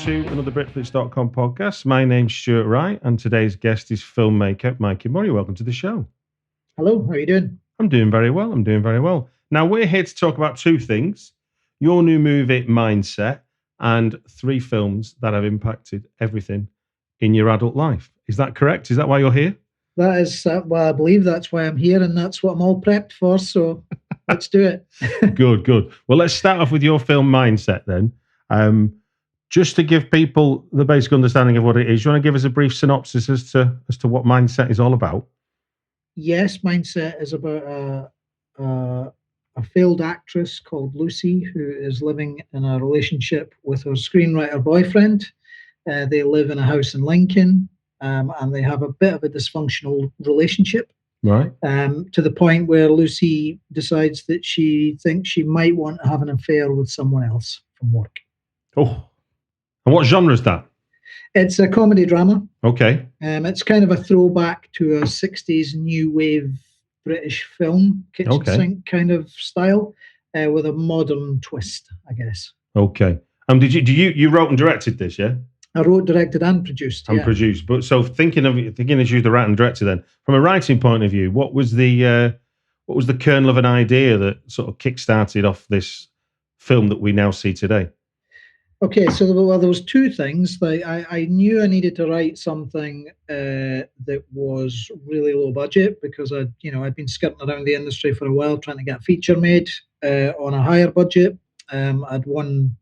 to another Britflix.com podcast. My name's Stuart Wright, and today's guest is filmmaker Mikey Murray. Welcome to the show. Hello, how are you doing? I'm doing very well. Now, we're here to talk about two things: your new movie, Mindset, and three films that have impacted everything in your adult life. Is that correct? Is that why you're here? That is, well, I believe that's why I'm here, and that's what I'm all prepped for, so let's do it. Good. Well, let's start off with your film, Mindset, then. Just to give people the basic understanding of what it is, you want to give us a brief synopsis as to what Mindset is all about? Yes, Mindset is about a failed actress called Lucy who is living in a relationship with her screenwriter boyfriend. They live in a house in Lincoln, and they have a bit of a dysfunctional relationship. Right. To the point where Lucy decides that she thinks she might want to have an affair with someone else from work. Oh, and what genre is that? It's a comedy drama. Okay. It's kind of a throwback to a 60s new wave British film, kitchen sink kind of style, with a modern twist, I guess. Okay. Did you wrote and directed this, yeah? I wrote, directed, and produced. Produced. But so thinking as you the writer and director, then from a writing point of view, what was the kernel of an idea that sort of kick-started off this film that we now see today? Okay, so there was two things. I knew I needed to write something that was really low budget because I'd been skirting around the industry for a while trying to get a feature made on a higher budget. I'd won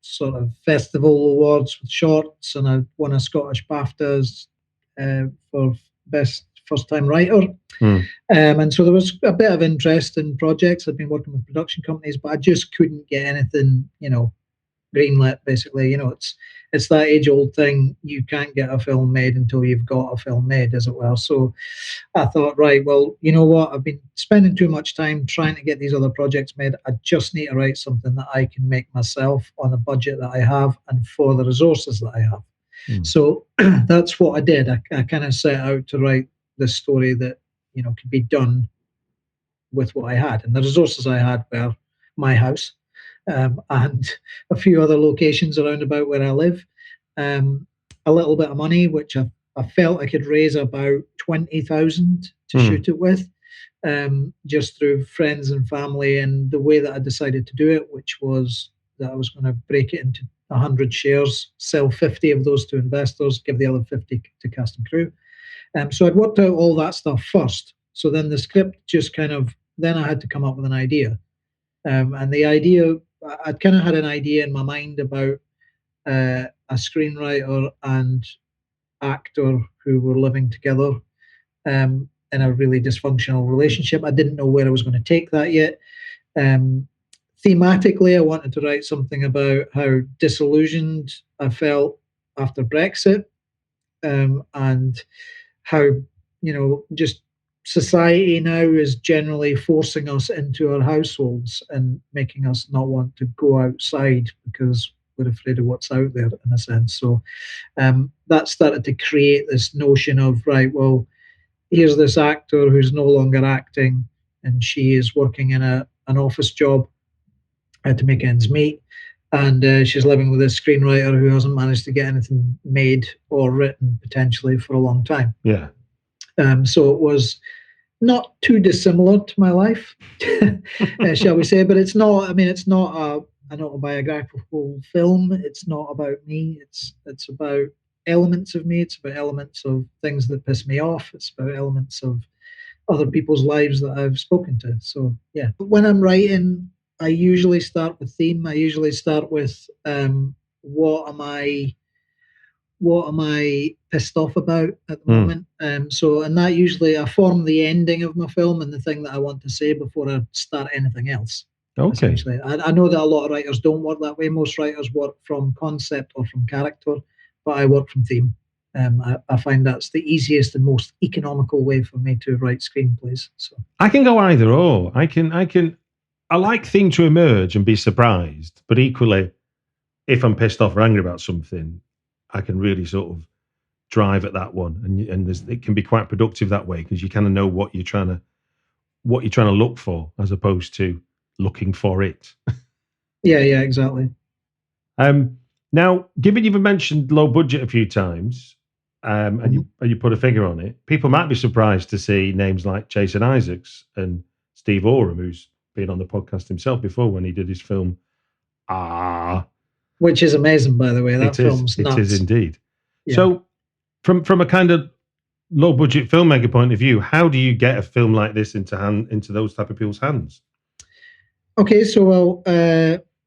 sort of festival awards with shorts, and I won a Scottish BAFTAs for best first-time writer. And so there was a bit of interest in projects. I'd been working with production companies, but I just couldn't get anything, greenlit, basically. It's that age-old thing. You can't get a film made until you've got a film made, as it were. So I thought, right, well, you know what? I've been spending too much time trying to get these other projects made. I just need to write something that I can make myself on the budget that I have and for the resources that I have. So that's what I did. I kind of set out to write this story that, could be done with what I had. And the resources I had were my house, and a few other locations around about where I live, a little bit of money, which I felt I could raise about 20,000 to shoot it with, just through friends and family. And the way that I decided to do it, which was that I was going to break it into 100 shares, sell 50 of those to investors, give the other 50 to cast and crew. So I'd worked out all that stuff first. So then the script just then I had to come up with an idea. And the idea, I'd kind of had an idea in my mind about a screenwriter and actor who were living together in a really dysfunctional relationship. I didn't know where I was going to take that yet. Thematically, I wanted to write something about how disillusioned I felt after Brexit, and how, just society now is generally forcing us into our households and making us not want to go outside because we're afraid of what's out there, in a sense. So that started to create this notion of, right, well, here's this actor who's no longer acting, and she is working in an office job to make ends meet. And she's living with a screenwriter who hasn't managed to get anything made or written potentially for a long time. Yeah. So it was not too dissimilar to my life, shall we say? But it's not. I mean, it's not an autobiographical film. It's not about me. It's about elements of me. It's about elements of things that piss me off. It's about elements of other people's lives that I've spoken to. So yeah, when I'm writing, I usually start with theme. I usually start with what am I pissed off about at the moment? And that usually I form the ending of my film and the thing that I want to say before I start anything else. Okay. Essentially, I know that a lot of writers don't work that way. Most writers work from concept or from character, but I work from theme. I find that's the easiest and most economical way for me to write screenplays. So I can go either or. I like theme to emerge and be surprised, but equally, if I'm pissed off or angry about something, I can really sort of drive at that one, and it can be quite productive that way because you kind of know what you're trying to look for as opposed to looking for it. Yeah, exactly. Now, given you've mentioned low budget a few times, and you put a figure on it, people might be surprised to see names like Jason Isaacs and Steve Oram, who's been on the podcast himself before when he did his film which is amazing, by the way. That film's nuts. It is indeed. Yeah. So, from a kind of low budget filmmaker point of view, how do you get a film like this into those type of people's hands? Okay, so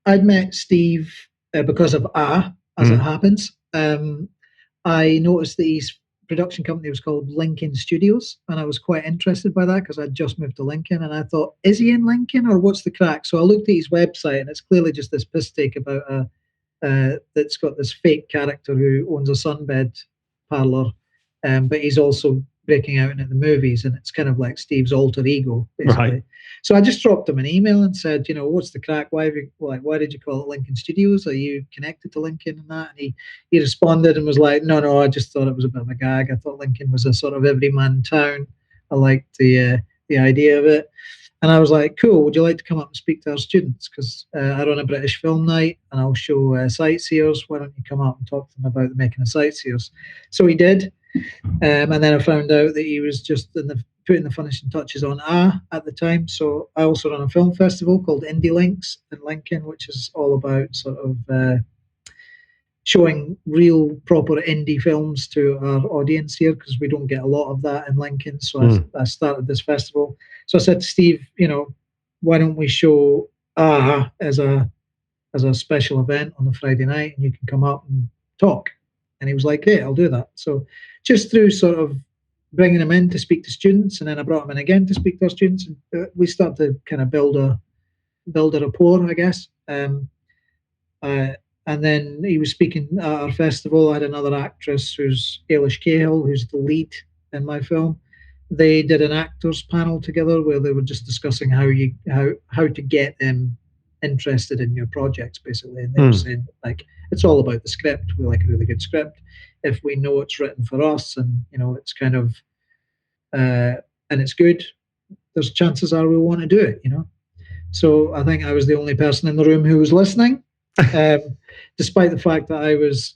I'd met Steve because of as it happens. I noticed that his production company was called Lincoln Studios, and I was quite interested by that because I'd just moved to Lincoln, and I thought, is he in Lincoln or what's the crack? So I looked at his website, and it's clearly just this piss take about that's got this fake character who owns a sunbed parlor, but he's also breaking out into the movies, and it's kind of like Steve's alter ego, basically. Right. So I just dropped him an email and said, what's the crack? Why did you call it Lincoln Studios? Are you connected to Lincoln and that? And he responded and was like, no, I just thought it was a bit of a gag. I thought Lincoln was a sort of everyman town. I liked the idea of it. And I was like, cool, would you like to come up and speak to our students? Because I run a British film night and I'll show sightseers. Why don't you come up and talk to them about the making of sightseers? So he did. And then I found out that he was just putting the finishing touches on at the time. So I also run a film festival called Indie Links in Lincoln, which is all about sort of showing real, proper indie films to our audience here, because we don't get a lot of that in Lincoln. So I started this festival. So I said to Steve, why don't we show as a special event on a Friday night, and you can come up and talk. And he was like, hey, I'll do that. So just through sort of bringing him in to speak to students, and then I brought him in again to speak to our students, and we started to kind of build a rapport, I guess. And then he was speaking at our festival. I had another actress who's Ellis Cahill, who's the lead in my film. They did an actors panel together where they were just discussing how to get them interested in your projects, basically. And they were saying, like, it's all about the script. We like a really good script. If we know it's written for us and, it's kind of, and it's good, there's chances are we'll want to do it, So I think I was the only person in the room who was listening, despite the fact that I was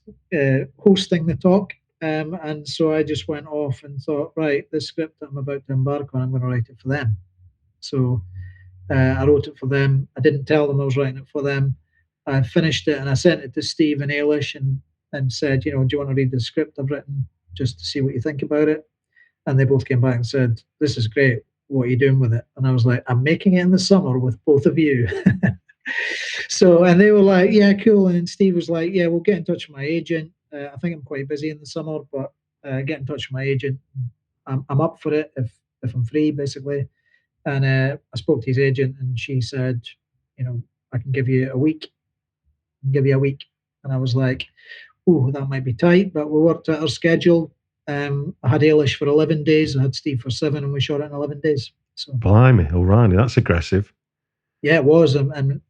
hosting the talk. And so I just went off and thought, right, this script that I'm about to embark on, I'm going to write it for them. So I wrote it for them. I didn't tell them I was writing it for them. I finished it and I sent it to Steve and Eilish and said, do you want to read the script I've written just to see what you think about it? And they both came back and said, this is great. What are you doing with it? And I was like, I'm making it in the summer with both of you. So, and they were like, yeah, cool. And Steve was like, yeah, we'll get in touch with my agent. I think I'm quite busy in the summer, but get in touch with my agent. I'm up for it if I'm free, basically. And I spoke to his agent, and she said, I can give you a week. And I was like, oh, that might be tight, but we worked out our schedule. I had Eilish for 11 days. I had Steve for 7, and we shot it in 11 days. So, blimey, O'Reilly, that's aggressive. Yeah, it was. And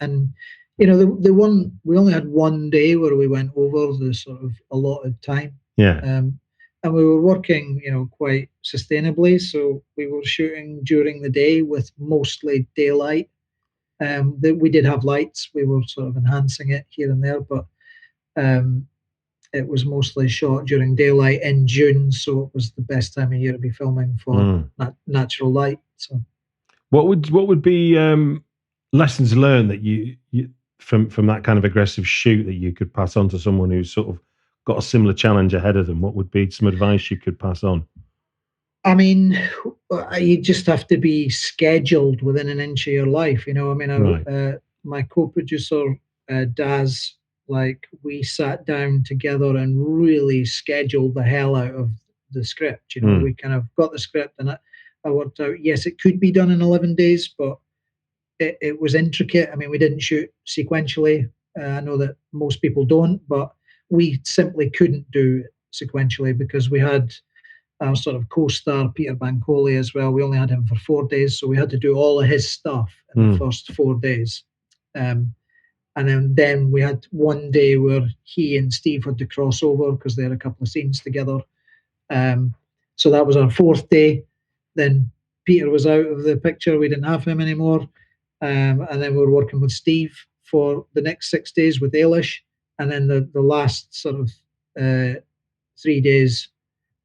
the one, we only had one day where we went over the sort of allotted time. Yeah. And we were working, quite sustainably. So we were shooting during the day with mostly daylight. We did have lights. We were sort of enhancing it here and there, but it was mostly shot during daylight in June. So it was the best time of year to be filming for natural light. So, what would be lessons learned that you from that kind of aggressive shoot that you could pass on to someone who's sort of got a similar challenge ahead of them? What would be some advice you could pass on? I mean, you just have to be scheduled within an inch of your life. My co-producer, Daz, we sat down together and really scheduled the hell out of the script. We kind of got the script, and I worked out, yes, it could be done in 11 days, but it was intricate. I mean, we didn't shoot sequentially. I know that most people don't, but we simply couldn't do it sequentially because we had our sort of co-star Peter Bankole as well. We only had him for 4 days, so we had to do all of his stuff in the first 4 days. And then we had one day where he and Steve had to cross over because they had a couple of scenes together. So that was our 4th day. Then Peter was out of the picture. We didn't have him anymore. And then we were working with Steve for the next 6 days with Eilish. and then the last sort of 3 days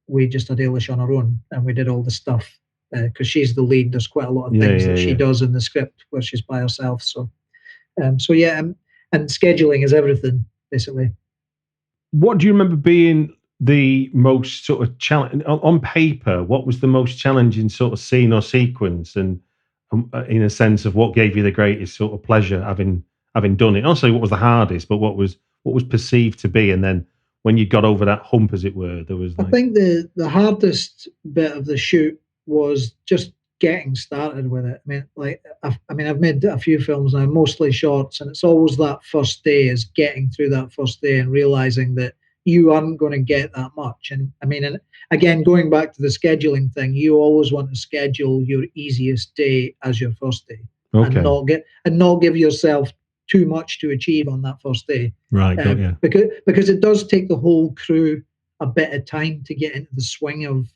we just had Eilish on her own, and we did all the stuff because she's the lead. There's quite a lot of things that she does in the script where she's by herself. So yeah, and scheduling is everything basically. What do you remember being the most sort of challenge on paper? What was the most challenging sort of scene or sequence, and in a sense of what gave you the greatest sort of pleasure having done it? Also, what was the hardest, but what was perceived to be, and then when you got over that hump, as it were, there was. I think the hardest bit of the shoot was just getting started with it. I've made a few films now, mostly shorts, and it's always that first day is getting through that first day and realizing that you aren't going to get that much. And again, going back to the scheduling thing, you always want to schedule your easiest day as your first day, and not give yourself too much to achieve on that first day. Right. Because it does take the whole crew a bit of time to get into the swing of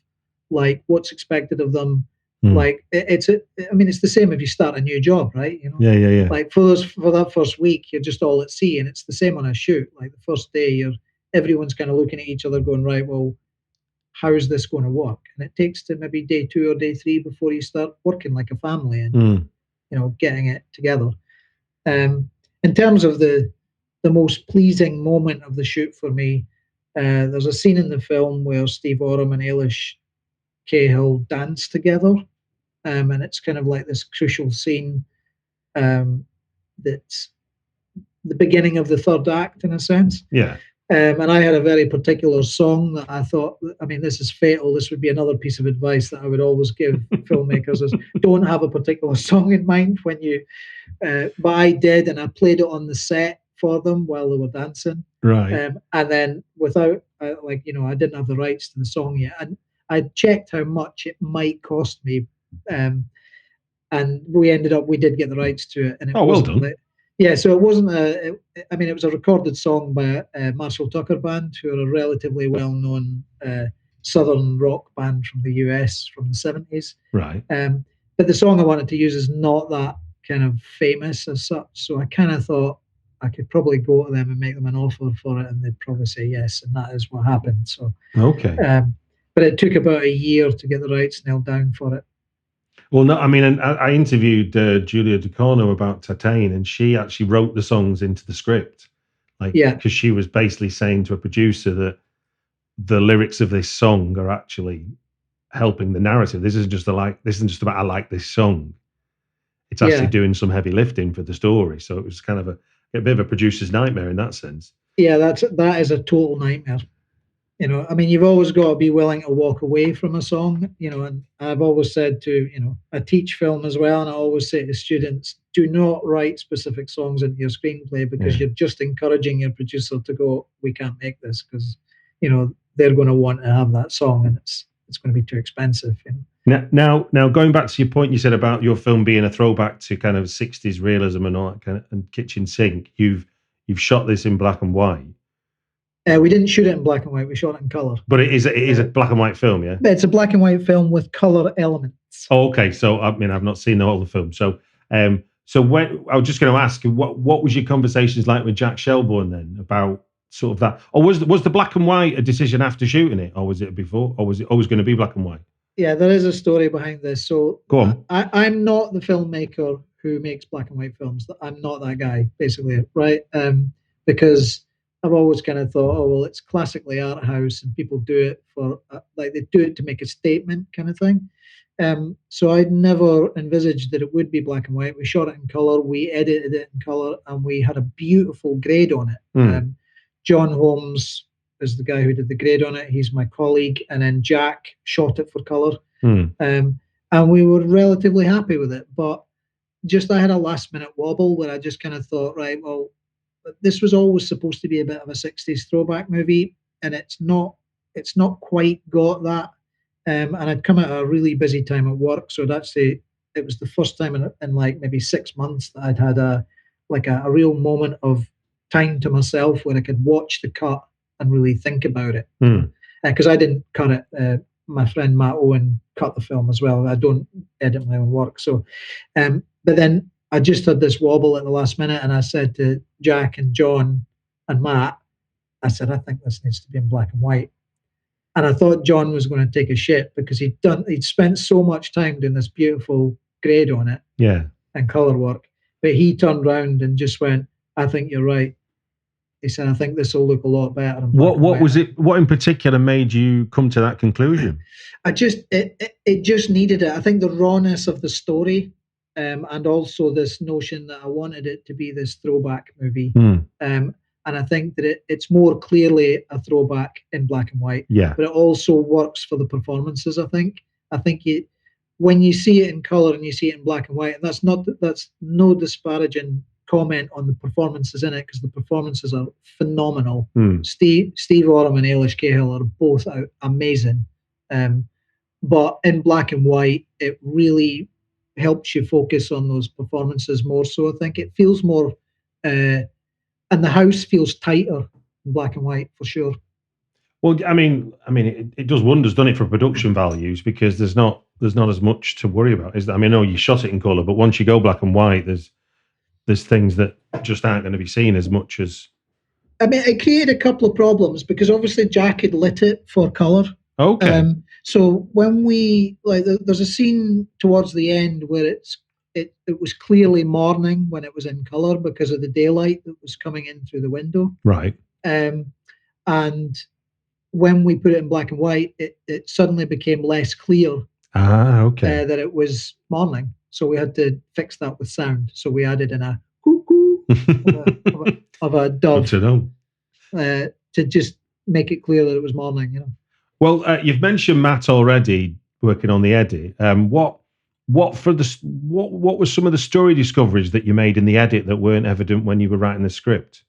like what's expected of them. Like it's the same if you start a new job, right? You know. Yeah. Like for that first week, you're just all at sea, and it's the same on a shoot. Like the first day, everyone's kind of looking at each other, going, right, well, how is this going to work? And it takes to maybe day 2 or day 3 before you start working like a family and getting it together. In terms of the most pleasing moment of the shoot for me, there's a scene in the film where Steve Oram and Ellis Cahill dance together, and it's kind of like this crucial scene that's the beginning of the third act in a sense. Yeah. And I had a very particular song that I thought, this is fatal. This would be another piece of advice that I would always give filmmakers is don't have a particular song in mind when you, but I did, and I played it on the set for them while they were dancing. Right. And then without, I didn't have the rights to the song yet. And I checked how much it might cost me. And we did get the rights to it. And it well done. Yeah, so it wasn't it was a recorded song by Marshall Tucker Band, who are a relatively well-known southern rock band from the US from the 70s. Right. But the song I wanted to use is not that kind of famous as such. So I kind of thought I could probably go to them and make them an offer for it, and they'd probably say yes. And that is what happened. So okay. But it took about a year to get the rights nailed down for it. Well, no, and I interviewed Julia Ducournau about Tatane, and she actually wrote the songs into the script, because she was basically saying to a producer that the lyrics of this song are actually helping the narrative. This isn't just about I like this song. It's actually doing some heavy lifting for the story. So it was kind of a bit of a producer's nightmare in that sense. Yeah, that is a total nightmare. You've always got to be willing to walk away from a song, and I've always said I teach film as well, and I always say to students, do not write specific songs into your screenplay because you're just encouraging your producer to go, we can't make this because, they're going to want to have that song and it's going to be too expensive. Now, going back to your point you said about your film being a throwback to kind of 60s realism and all that kind of, and kitchen sink, you've shot this in black and white. We didn't shoot it in black and white. We shot it in color. But it is a black and white film, yeah? It's a black and white film with color elements. Oh, okay. So, I've not seen all the film. So, when I was just going to ask, what was your conversations like with Jack Shelbourne then about sort of that? Or was the black and white a decision after shooting it, or was it before, or was it always going to be black and white? Yeah, there is a story behind this. So, go on. I'm not the filmmaker who makes black and white films. I'm not that guy, basically, right? Because I've always kind of thought, oh, well, it's classically art house and people do it for, they do it to make a statement kind of thing. So I'd never envisaged that it would be black and white. We shot it in color, we edited it in color, and we had a beautiful grade on it. John Holmes is the guy who did the grade on it. He's my colleague. And then Jack shot it for color. And we were relatively happy with it. But I had a last minute wobble where I just kind of thought, right, well, this was always supposed to be a bit of a 60s throwback movie, and it's not quite got that. And I'd come at a really busy time at work, so it was the first time in like maybe 6 months that I'd had a real moment of time to myself where I could watch the cut and really think about it. Because I didn't cut it. My friend Matt Owen cut the film as well. I don't edit my own work. So, but then I just had this wobble at the last minute, and I said to Jack and John, and Matt, I said, I think this needs to be in black and white. And I thought John was going to take a shit because he'd spent so much time doing this beautiful grade on it, and color work. But he turned around and just went, I think you're right. He said, I think this will look a lot better. What was it? What in particular made you come to that conclusion? It just needed it. I think the rawness of the story, and also this notion that I wanted it to be this throwback movie. And I think that it's more clearly a throwback in black and white. Yeah. But it also works for the performances, I think. When you see it in color and you see it in black and white, and that's no disparaging comment on the performances in it, because the performances are phenomenal. Steve Oram and Ellis Cahill are both amazing. But in black and white, it really helps you focus on those performances more. So I think it feels more... and the house feels tighter in black and white, for sure. Well, I mean, it does wonders, doesn't it, for production values, because there's not as much to worry about, is there? I mean, no, you shot it in color, but once you go black and white, there's things that just aren't going to be seen as much as... I mean, it created a couple of problems, because obviously Jack had lit it for color. Okay. So when there's a scene towards the end where it was clearly morning when it was in color because of the daylight that was coming in through the window. Right. And when we put it in black and white, it suddenly became less clear. Okay. That it was morning. So we had to fix that with sound. So we added in a cuckoo of a dove. Good to know. To just make it clear that it was morning, you know. Well, you've mentioned Matt already working on the edit. What were some of the story discoveries that you made in the edit that weren't evident when you were writing the script?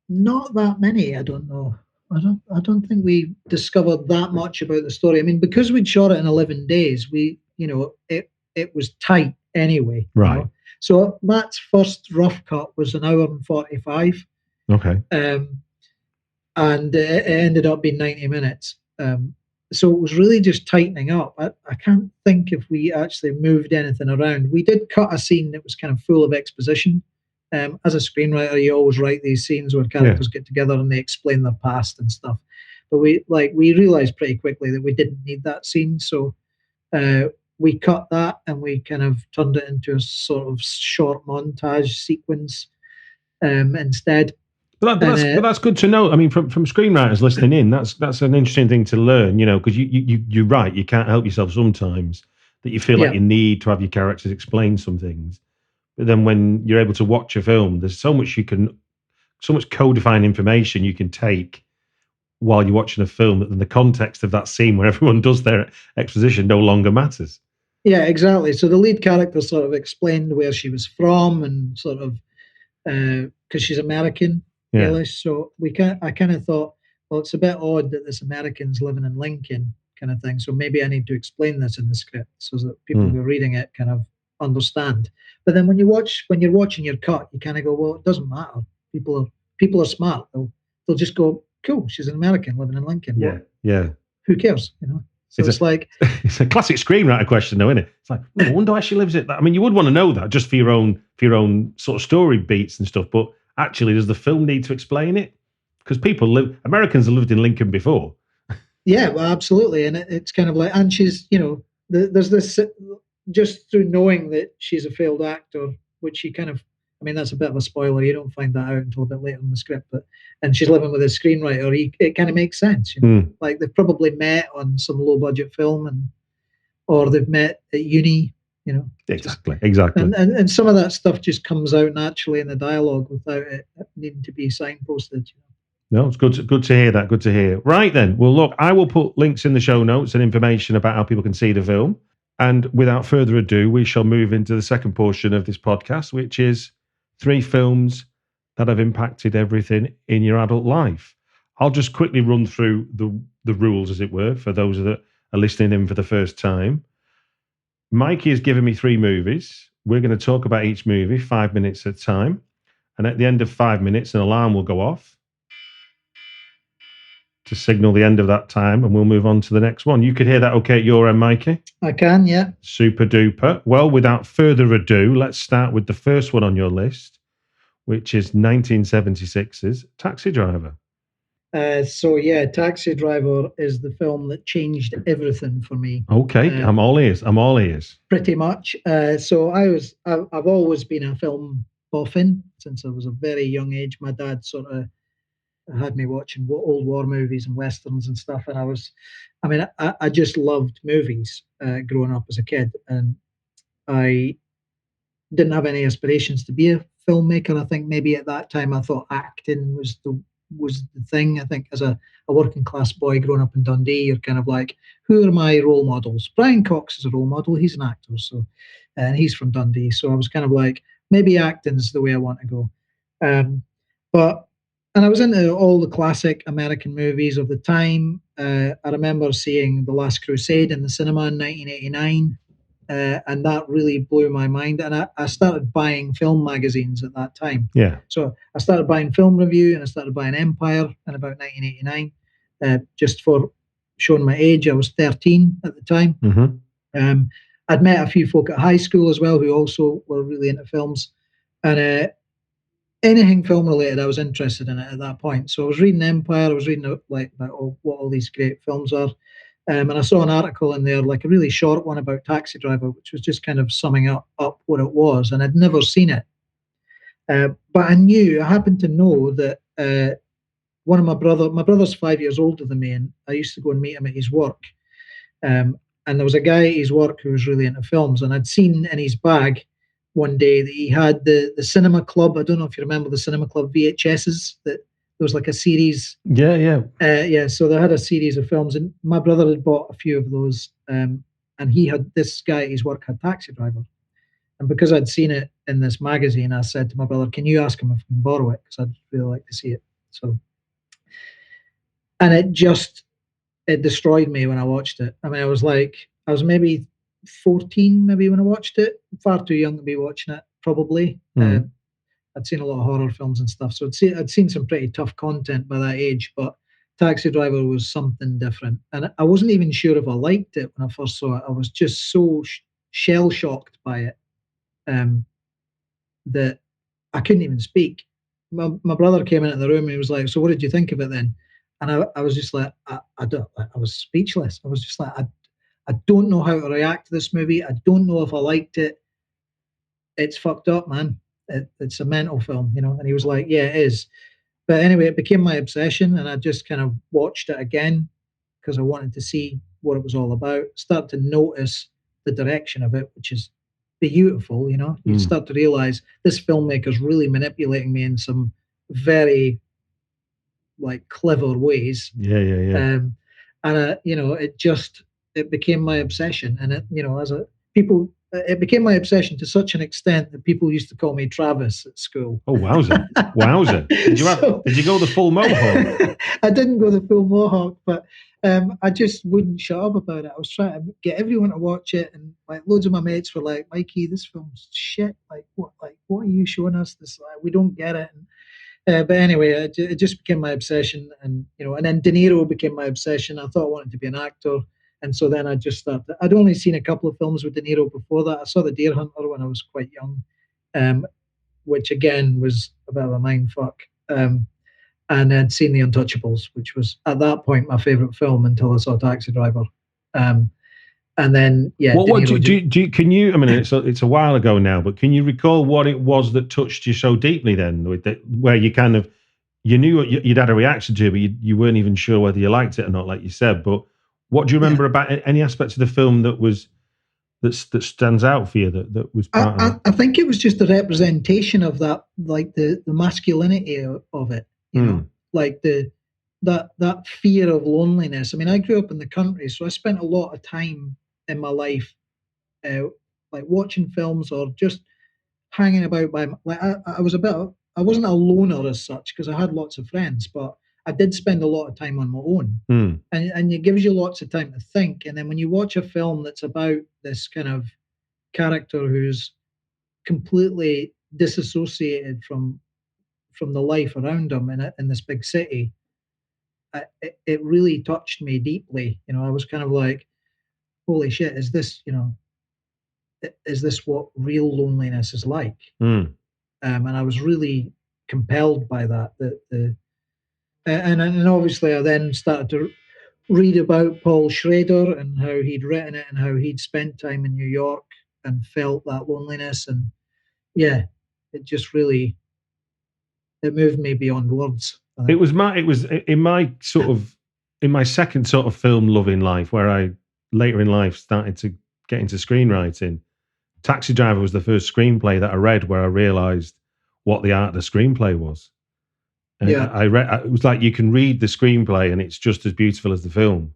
Not that many, I don't know. I don't think we discovered that much about the story. I mean, because we'd shot it in 11 days, it was tight anyway. Right. You know? So Matt's first rough cut was 1 hour and 45. Okay. And it ended up being 90 minutes. So it was really just tightening up. I can't think if we actually moved anything around. We did cut a scene that was kind of full of exposition. As a screenwriter, you always write these scenes where characters get together and they explain their past and stuff. But we realized pretty quickly that we didn't need that scene. So we cut that and we kind of turned it into a sort of short montage sequence instead. But that's good to know. I mean, from screenwriters listening in, that's an interesting thing to learn, you know, because you're right. You can't help yourself sometimes that you feel like you need to have your characters explain some things. But then when you're able to watch a film, there's so much codifying information you can take while you're watching a film that in the context of that scene where everyone does their exposition no longer matters. Yeah, exactly. So the lead character sort of explained where she was from and sort of because she's American. Yeah. Ellis, so I kind of thought, well, it's a bit odd that this American's living in Lincoln kind of thing. So maybe I need to explain this in the script so that people who are reading it kind of understand. But then when you're watching your cut, you kind of go, well, it doesn't matter. People are smart. They'll just go, cool, she's an American living in Lincoln. Yeah, yeah. Who cares? You know. So it's a classic screenwriter question, though, isn't it? It's like, I wonder why she lives it. I mean, you would want to know that just for your own sort of story beats and stuff, but. Actually, does the film need to explain it? Because Americans have lived in Lincoln before. Yeah, well, absolutely. And it's kind of like, and she's, you know, there's this, just through knowing that she's a failed actor, which she kind of, I mean, that's a bit of a spoiler. You don't find that out until a bit later in the script. And she's living with a screenwriter. It kind of makes sense, you know. Like they've probably met on some low budget film or they've met at uni. You know, exactly. And some of that stuff just comes out naturally in the dialogue without it needing to be signposted. You know? No, it's good to hear that. Good to hear. Right then. Well, look, I will put links in the show notes and information about how people can see the film. And without further ado, we shall move into the second portion of this podcast, which is 3 films that have impacted everything in your adult life. I'll just quickly run through the rules, as it were, for those that are listening in for the first time. Mikey has given me 3 movies. We're going to talk about each movie 5 minutes at a time. And at the end of 5 minutes, an alarm will go off to signal the end of that time, and we'll move on to the next one. You could hear that okay at your end, Mikey? I can, yeah. Super duper. Well, without further ado, let's start with the first one on your list, which is 1976's Taxi Driver. So yeah, Taxi Driver is the film that changed everything for me. Okay, I'm all ears. I'm all ears. Pretty much. So I've always been a film boffin since I was a very young age. My dad sort of had me watching old war movies and westerns and stuff, and I just loved movies growing up as a kid, and I didn't have any aspirations to be a filmmaker. I think maybe at that time I thought acting was the thing. I think as a working class boy growing up in Dundee, you're kind of like, who are my role models? Brian Cox is a role model. He's an actor, so and he's from Dundee. So I was kind of like, maybe acting's the way I want to go. But and I was into all the classic American movies of the time. I remember seeing The Last Crusade in the cinema in 1989. And that really blew my mind. And I started buying film magazines at that time. Yeah. So I started buying Film Review and I started buying Empire in about 1989. Just for showing my age, I was 13 at the time. Mm-hmm. I'd met a few folk at high school as well who also were really into films. And anything film related, I was interested in it at that point. So I was reading Empire, I was reading about what all these great films are. And I saw an article in there, like a really short one about Taxi Driver, which was just kind of summing up what it was. And I'd never seen it. But I happened to know that one of my brother's 5 years older than me, and I used to go and meet him at his work. And there was a guy at his work who was really into films. And I'd seen in his bag one day that he had the Cinema Club. I don't know if you remember the Cinema Club VHSs that there was like a series. Yeah. So they had a series of films, and my brother had bought a few of those. And he had this guy at his work had Taxi Driver, and because I'd seen it in this magazine, I said to my brother, "Can you ask him if I can borrow it? Because I'd really like to see it." So, and it destroyed me when I watched it. I mean, I was maybe 14, maybe when I watched it. Far too young to be watching it, probably. I'd seen a lot of horror films and stuff, so I'd seen some pretty tough content by that age, but Taxi Driver was something different. And I wasn't even sure if I liked it when I first saw it. I was just so shell-shocked by it that I couldn't even speak. My brother came into the room and he was like, "So what did you think of it then?" And I was just like, I was speechless. I was just like, I don't know how to react to this movie. I don't know if I liked it. It's fucked up, man. It's a mental film, And he was like, "Yeah, it is." But anyway, it became my obsession, and I just kind of watched it again because I wanted to see what it was all about. Start to notice the direction of it, which is beautiful, You start to realize this filmmaker's really manipulating me in some very clever ways. Yeah. And it became my obsession, and it became my obsession to such an extent that people used to call me Travis at school. Oh, wowza. Did you go the full mohawk? I didn't go the full mohawk, but I just wouldn't shut up about it. I was trying to get everyone to watch it, and loads of my mates were like, "Mikey, this film's shit. What are you showing us? This we don't get it." But anyway, it just became my obsession, and then De Niro became my obsession. I thought I wanted to be an actor. And so then I just started. I'd only seen a couple of films with De Niro before that. I saw The Deer Hunter when I was quite young, which again was a bit of a mindfuck. And I'd seen The Untouchables, which was at that point my favorite film until I saw Taxi Driver. And then can you? I mean, it's a while ago now, but can you recall what it was that touched you so deeply then, where you kind of you knew you'd had a reaction to it, but you weren't even sure whether you liked it or not, like you said, but. What do you remember about any aspects of the film that stands out for you? That was part of it? I think it was just the representation of that, the masculinity of it. That fear of loneliness. I mean, I grew up in the country, so I spent a lot of time in my life, watching films or just hanging about by. I wasn't a loner as such because I had lots of friends, but I did spend a lot of time on my own, and it gives you lots of time to think. And then when you watch a film that's about this kind of character who's completely disassociated from the life around him in this big city, it really touched me deeply. I was kind of like, "Holy shit! Is this what real loneliness is like?" and I was really compelled by that. And obviously, I then started to read about Paul Schrader and how he'd written it and how he'd spent time in New York and felt that loneliness. And yeah, it just really it moved me beyond words. It was in my second sort of film loving life, where I later in life started to get into screenwriting. Taxi Driver was the first screenplay that I read where I realized what the art of the screenplay was. And I read, it was like you can read the screenplay and it's just as beautiful as the film.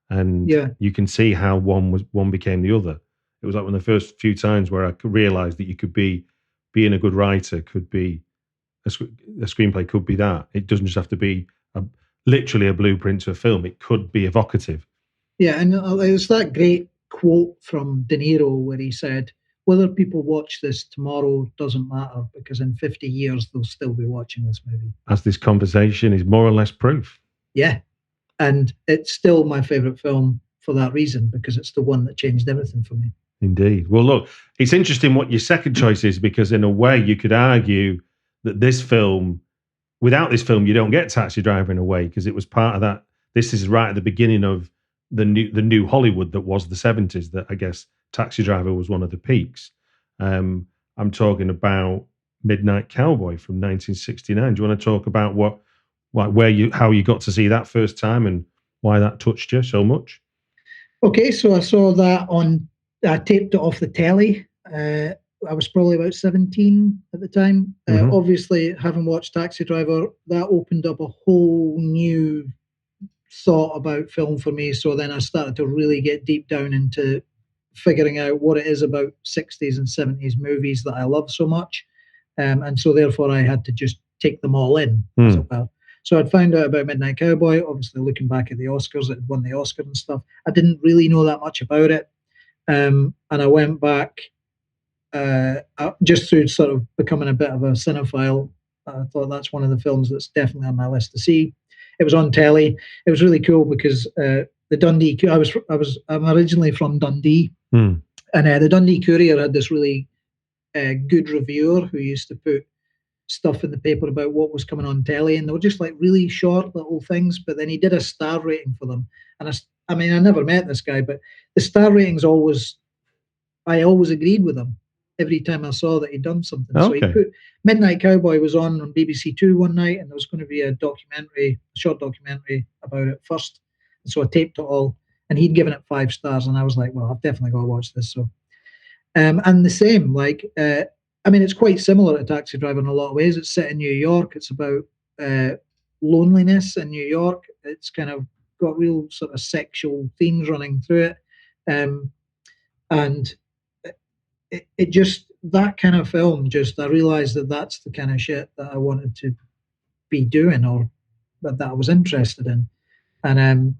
And you can see how one became the other. It was like one of the first few times where I could realize that you could being a good writer could be a screenplay could be that. It doesn't just have to be literally a blueprint to a film. It could be evocative. Yeah, and it's that great quote from De Niro where he said, "Whether people watch this tomorrow doesn't matter, because in 50 years they'll still be watching this movie." As this conversation is more or less proof. Yeah, and it's still my favourite film for that reason, because it's the one that changed everything for me. Indeed. Well, look, it's interesting what your second choice is, because in a way you could argue that this film, without this film, you don't get Taxi Driver in a way, because it was part of that. This is right at the beginning of the new Hollywood that was the 70s, that I guess Taxi Driver was one of the peaks. I'm talking about Midnight Cowboy from 1969. Do you want to talk about how you got to see that first time and why that touched you so much? Okay, so I saw that I taped it off the telly. I was probably about 17 at the time. Obviously, having watched Taxi Driver, that opened up a whole new thought about film for me. So then I started to really get deep down into figuring out what it is about 60s and 70s movies that I love so much. And so therefore I had to just take them all in. So I'd found out about Midnight Cowboy, obviously looking back at the Oscars, it had won the Oscar and stuff. I didn't really know that much about it. And I went back just through sort of becoming a bit of a cinephile. I thought that's one of the films that's definitely on my list to see. It was on telly. It was really cool because the Dundee. I'm originally from Dundee, and the Dundee Courier had this really good reviewer who used to put stuff in the paper about what was coming on telly, and they were just like really short little things. But then he did a star rating for them, and I mean, I never met this guy, but the star ratings I always agreed with him every time I saw that he'd done something. Okay. So he put Midnight Cowboy was on BBC Two one night, and there was going to be a short documentary about it first. And so I taped it all, and he'd given it 5 stars, and I was like, well, I've definitely got to watch this. So, and the same, I mean, it's quite similar to Taxi Driver in a lot of ways. It's set in New York. It's about loneliness in New York. It's kind of got real sort of sexual themes running through it. And it just, that kind of film, I realized that that's the kind of shit that I wanted to be doing, or that I was interested in. And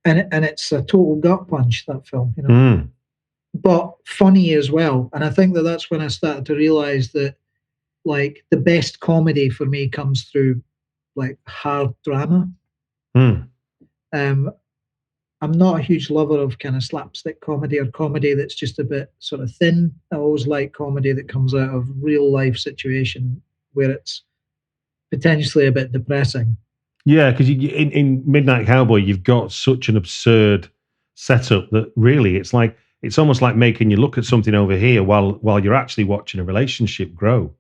it's a total gut punch, that film, you know. But funny as well. And I think that that's when I started to realize that, like, the best comedy for me comes through, like, hard drama. I'm not a huge lover of kind of slapstick comedy or comedy that's just a bit sort of thin. I always like comedy that comes out of real life situation where it's potentially a bit depressing. Yeah, because in Midnight Cowboy, you've got such an absurd setup that really it's almost like making you look at something over here while you're actually watching a relationship grow.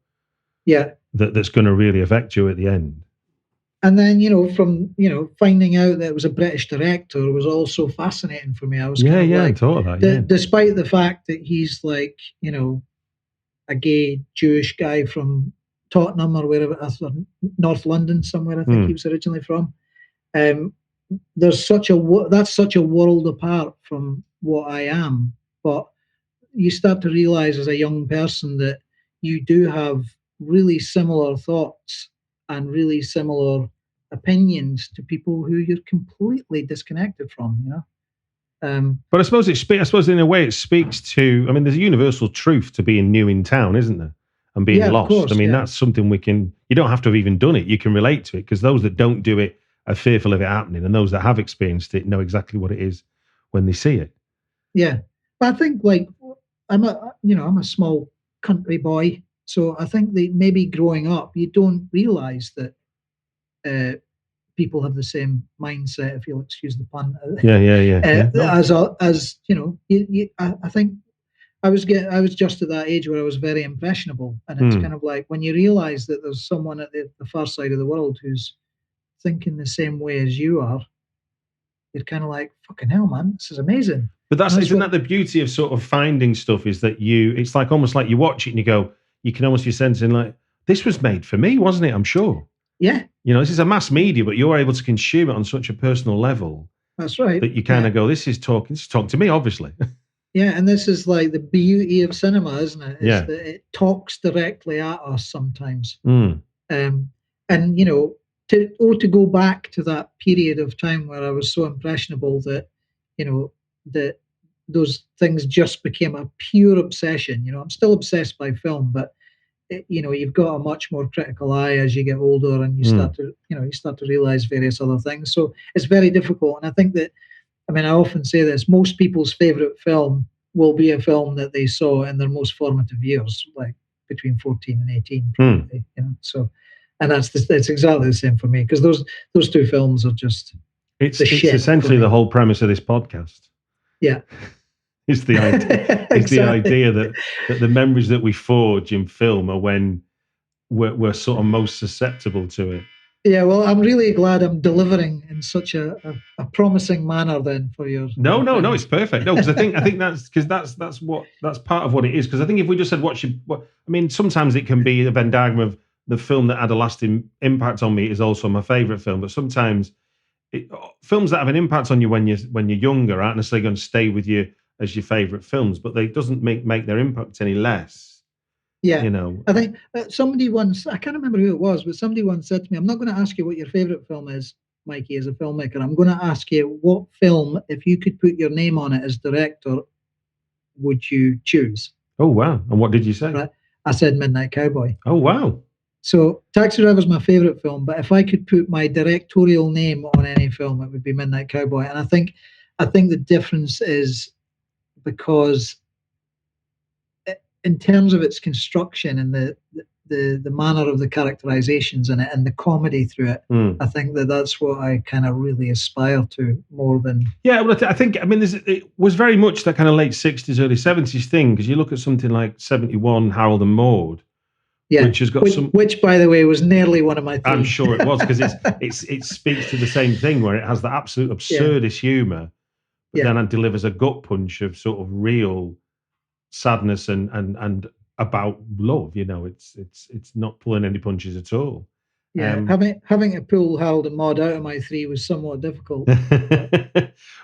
Yeah. That's going to really affect you at the end. And then, finding out that it was a British director was also fascinating for me. I was I thought of that. Despite the fact that he's like, a gay Jewish guy from Tottenham or wherever, North London somewhere, I think he was originally from. That's such a world apart from what I am. But you start to realize as a young person that you do have really similar thoughts and really similar opinions to people who you're completely disconnected from, But I suppose in a way it speaks to, I mean, there's a universal truth to being new in town, isn't there? And being lost. Of course, I mean, that's something you don't have to have even done it. You can relate to it, because those that don't do it are fearful of it happening, and those that have experienced it know exactly what it is when they see it. Yeah. But I think, like, I'm a small country boy, So I think that maybe growing up, you don't realize that people have the same mindset, if you'll excuse the pun. Yeah. No. As I think I was just at that age where I was very impressionable, and it's kind of like when you realize that there's someone at the far side of the world who's thinking the same way as you are, you're kind of like, fucking hell, man, this is amazing. But isn't that the beauty of sort of finding stuff, is that it's like almost like you watch it and you go, you can almost be sensing like, this was made for me, wasn't it? I'm sure. Yeah. This is a mass media, but you're able to consume it on such a personal level. That's right. That you kind of go, this is talking to me, obviously. Yeah, and this is like the beauty of cinema, isn't it? That it talks directly at us sometimes. Mm. And to go back to that period of time where I was so impressionable that that those things just became a pure obsession. I'm still obsessed by film, but you've got a much more critical eye as you get older, and you start to realize various other things. So it's very difficult, and I think that, I often say this: most people's favorite film will be a film that they saw in their most formative years, like between 14 and 18. Probably, So, and it's exactly the same for me, because those two films are just it's essentially the whole premise of this podcast. Yeah. It's the idea. It's the idea that the memories that we forge in film are when we're sort of most susceptible to it. Yeah, well, I'm really glad I'm delivering in such a promising manner then for your. No, it's perfect. No, because I think that's part of what it is. Because I think if we just said sometimes it can be a Venn diagram of the film that had a lasting impact on me is also my favorite film, but sometimes films that have an impact on you when you're younger aren't necessarily going to stay with you as your favorite films, but they doesn't make their impact any less. Yeah, I think somebody once, I can't remember who it was, but somebody once said to me, I'm not going to ask you what your favorite film is, Mikey, as a filmmaker. I'm going to ask you, what film, if you could put your name on it as director, would you choose? Oh, wow. And what did you say? Right. I said Midnight Cowboy. Oh, wow. So Taxi Driver is my favorite film, but if I could put my directorial name on any film, it would be Midnight Cowboy. And I think the difference is because in terms of its construction and the manner of the characterizations in it and the comedy through it, I think that's what I kind of really aspire to more than. Yeah, well, I think it was very much that kind of late 60s, early 70s thing, because you look at something like 71, Harold and Maude. Yeah, which has got which, by the way, was nearly one of my themes. I'm sure it was, because it speaks to the same thing, where it has the absolute absurdist humor, but then it delivers a gut punch of sort of real sadness and about love. It's not pulling any punches at all. Yeah, having to pull Harold and Maude out of my three was somewhat difficult.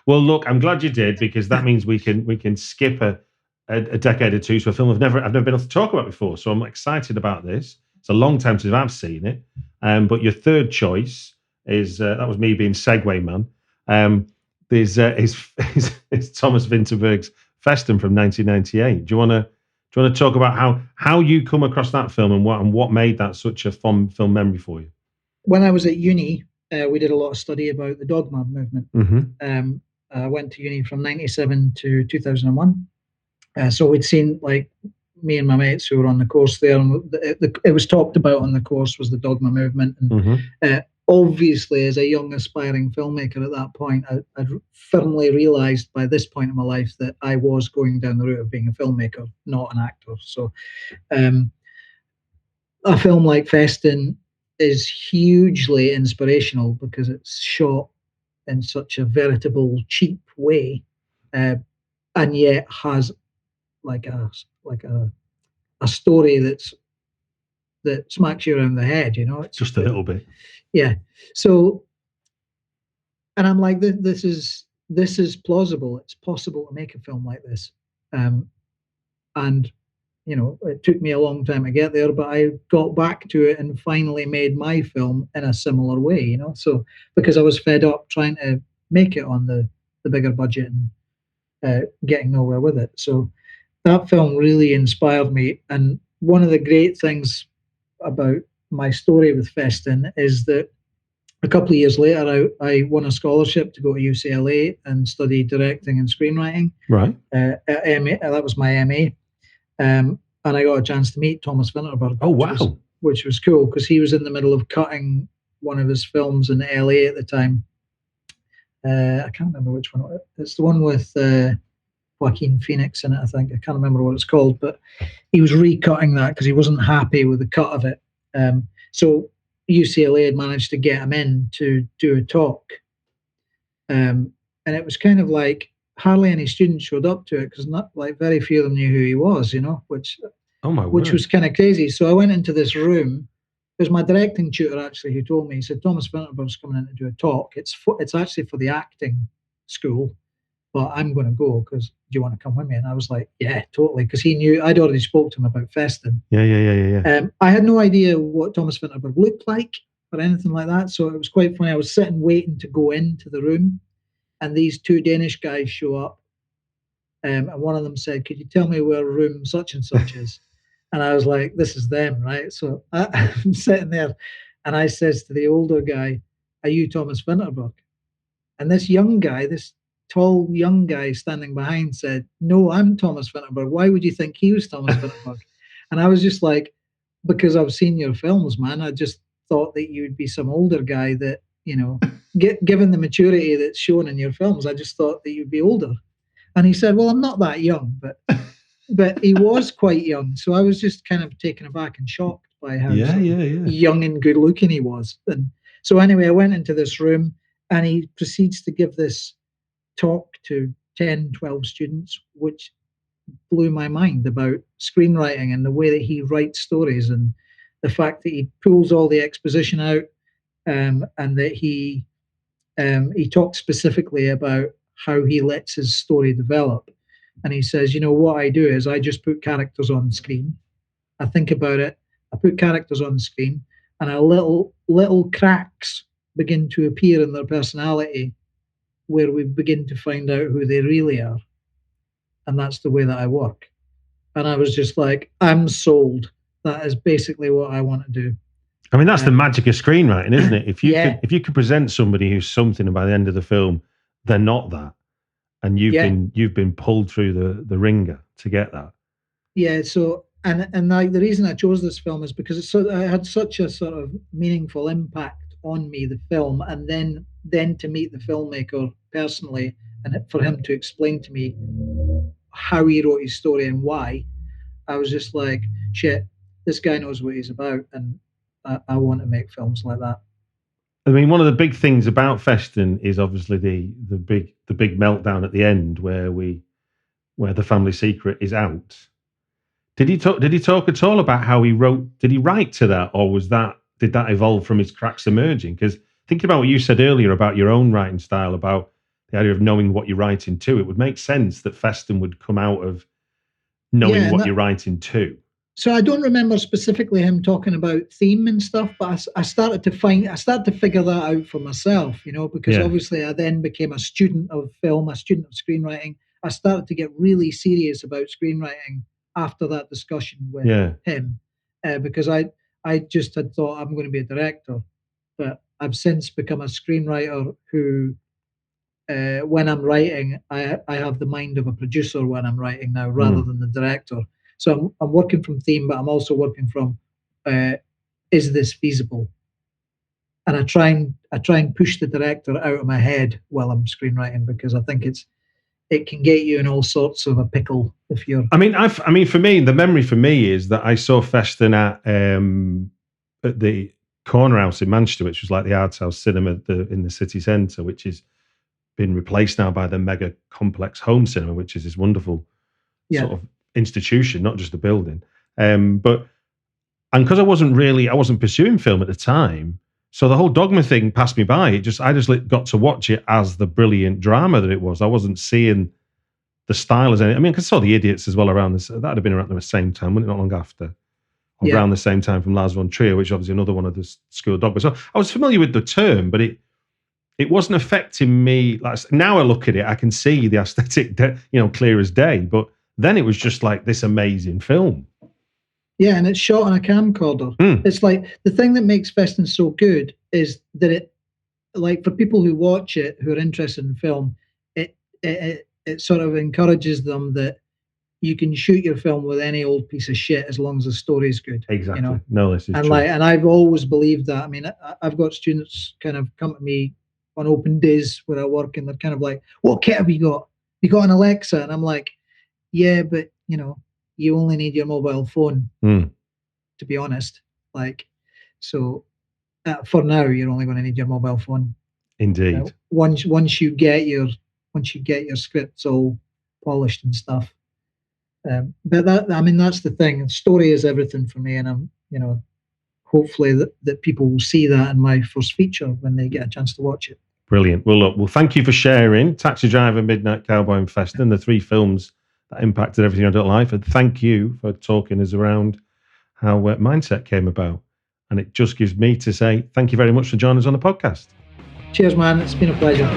Well, look, I'm glad you did, because that means we can skip a decade or two to a film I've never been able to talk about before. So I'm excited about this. It's a long time since I've seen it. But your third choice is that was me being segue man. Is Thomas Vinterberg's FESTEN from 1998. Do you want to talk about how you come across that film and what made that such a fond film memory for you? When I was at uni, we did a lot of study about the Dogma movement. Mm-hmm. I went to uni from 97 to 2001. So we'd seen, like, me and my mates who were on the course there, and it was talked about on the course was the Dogma movement. And obviously, as a young aspiring filmmaker at that point, I'd firmly realized by this point in my life that I was going down the route of being a filmmaker, not an actor. So a film like FESTEN is hugely inspirational because it's shot in such a veritable cheap way, and yet has like a story that smacks you around the head. It's just a little bit. Yeah. So, and I'm like, this is plausible. It's possible to make a film like this. And it took me a long time to get there, but I got back to it and finally made my film in a similar way. So because I was fed up trying to make it on the bigger budget and getting nowhere with it. So that film really inspired me. And one of the great things about my story with FESTEN is that a couple of years later, I won a scholarship to go to UCLA and study directing and screenwriting. Right. At MA, that was my MA. And and I got a chance to meet Thomas Vinterberg. Oh, wow. Which was cool, because he was in the middle of cutting one of his films in LA at the time. I can't remember which one. It's the one with Joaquin Phoenix in it, I think. I can't remember what it's called, but he was recutting that because he wasn't happy with the cut of it. So UCLA had managed to get him in to do a talk. And it was kind of like hardly any students showed up to it, because not like very few of them knew who he was, which was kind of crazy. So I went into this room. It was my directing tutor actually who told me. He said, Thomas Vinterberg's coming in to do a talk. It's actually for the acting school, but I'm going to go because do you want to come with me? And I was like, yeah, totally, because he knew I'd already spoke to him about FESTEN. Yeah. I had no idea what Thomas Vinterberg looked like or anything like that, so it was quite funny. I was sitting waiting to go into the room, and these two Danish guys show up, and one of them said, could you tell me where room such and such is? And I was like, this is them, right? So I'm sitting there, and I says to the older guy, are you Thomas Vinterberg? And this young guy, this tall young guy standing behind said, no, I'm Thomas Vinterberg. Why would you think he was Thomas Vinterberg? And I was just like, because I've seen your films, man. I just thought that you would be some older guy that, given the maturity that's shown in your films, I just thought that you'd be older. And he said, well, I'm not that young, but he was quite young. So I was just kind of taken aback and shocked by how young and good looking he was. And so anyway, I went into this room, and he proceeds to give this talk to 10, 12 students, which blew my mind about screenwriting and the way that he writes stories, and the fact that he pulls all the exposition out, and that he talked specifically about how he lets his story develop. And he says, what I do is I just put characters on screen. I think about it. I put characters on screen, and a little cracks begin to appear in their personality, where we begin to find out who they really are. And that's the way that I work. And I was just like, I'm sold. That is basically what I want to do. I mean, that's the magic of screenwriting, isn't it? If you could present somebody who's something, and by the end of the film, they're not that, and you've been pulled through the ringer to get that. Yeah. So and like the reason I chose this film is because it had such a sort of meaningful impact on me, the film, and then to meet the filmmaker personally, and for him to explain to me how he wrote his story and why, I was just like, shit, this guy knows what he's about, and I want to make films like that. I mean, one of the big things about FESTEN is obviously the big meltdown at the end, where the family secret is out. Did he talk at all about how he wrote? Did he write to that, or did that evolve from his cracks emerging? Because thinking about what you said earlier about your own writing style, about the idea of knowing what you're writing to, it would make sense that FESTEN would come out of knowing what you're writing to. So I don't remember specifically him talking about theme and stuff, but I started to figure that out for myself, because obviously I then became a student of film, a student of screenwriting. I started to get really serious about screenwriting after that discussion with him, because I just had thought I'm going to be a director, but I've since become a screenwriter who, when I'm writing, I have the mind of a producer when I'm writing now, rather than the director. So I'm working from theme, but I'm also working from, is this feasible? And I try and push the director out of my head while I'm screenwriting, because I think it can get you in all sorts of a pickle if you're. I mean, for me, the memory for me is that I saw FESTEN at the Corner House in Manchester, which was like the Arts House Cinema in the city centre, which has been replaced now by the mega complex Home Cinema, which is this wonderful sort of institution, not just a building. But because I wasn't pursuing film at the time, so the whole Dogma thing passed me by. I just got to watch it as the brilliant drama that it was. I wasn't seeing the style as anything. I mean, I saw The Idiots as well around this. That'd have been around the same time, wasn't it? Not long after. Around the same time from Lars von Trier, which is obviously another one of the school of Dogma. So I was familiar with the term, but it wasn't affecting me. Like now I look at it, I can see the aesthetic, clear as day. But then it was just like this amazing film. Yeah, and it's shot on a camcorder. It's like the thing that makes FESTEN so good is that it, like for people who watch it, who are interested in film, it sort of encourages them that you can shoot your film with any old piece of shit as long as the story is good. Exactly. You know? No, this is and true. and I've always believed that. I mean, I've got students kind of come to me on open days where I work, and they're kind of like, "What kit have you got? You got an Alexa?" And I'm like, "Yeah, but you only need your mobile phone." To be honest, so for now, you're only going to need your mobile phone. Indeed. Once you get your scripts all polished and stuff. But that's the thing. Story is everything for me, and I'm hopefully that people will see that in my first feature when they get a chance to watch it. Brilliant. Well, look, thank you for sharing Taxi Driver, Midnight Cowboy, and FESTEN, the 3 films that impacted everything I do in life. And thank you for talking us around how Mindset came about. And it just gives me to say thank you very much for joining us on the podcast. Cheers, man. It's been a pleasure.